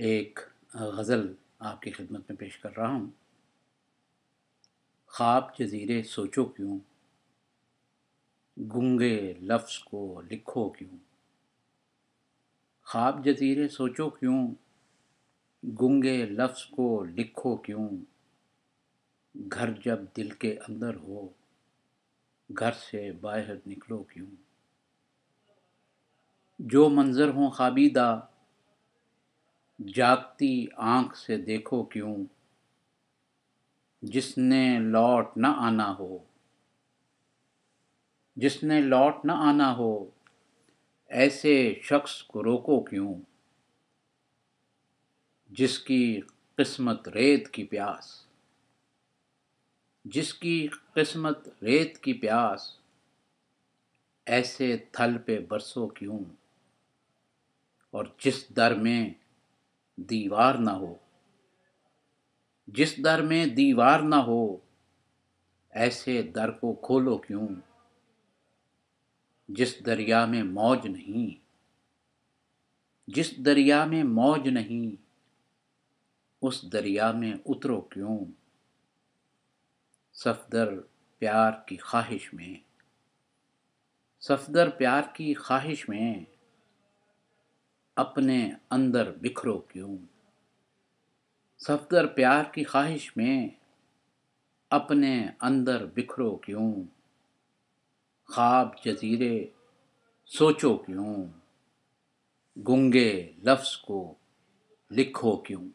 ایک غزل آپ کی خدمت میں پیش کر رہا ہوں۔ خواب جزیرے سوچو کیوں، گنگے لفظ کو لکھو کیوں۔ خواب جزیرے سوچو کیوں، گنگے لفظ کو لکھو کیوں۔ گھر جب دل کے اندر ہو، گھر سے باہر نکلو کیوں۔ جو منظر ہوں خوابیدہ، جاگتی آنکھ سے دیکھو کیوں۔ جس نے لوٹ نہ آنا ہو، جس نے لوٹ نہ آنا ہو، ایسے شخص کو روکو کیوں۔ جس کی قسمت ریت کی پیاس، جس کی قسمت ریت کی پیاس، ایسے تھل پہ برسو کیوں۔ اور جس در میں دیوار نہ ہو، جس در میں دیوار نہ ہو، ایسے در کو کھولو کیوں۔ جس دریا میں موج نہیں، جس دریا میں موج نہیں، اس دریا میں اترو کیوں۔ صفدر پیار کی خواہش میں، صفدر پیار کی خواہش میں، اپنے اندر بکھرو کیوں۔ صفدر پیار کی خواہش میں، اپنے اندر بکھرو کیوں۔ خواب جزیرے سوچو کیوں، گنگے لفظ کو لکھو کیوں۔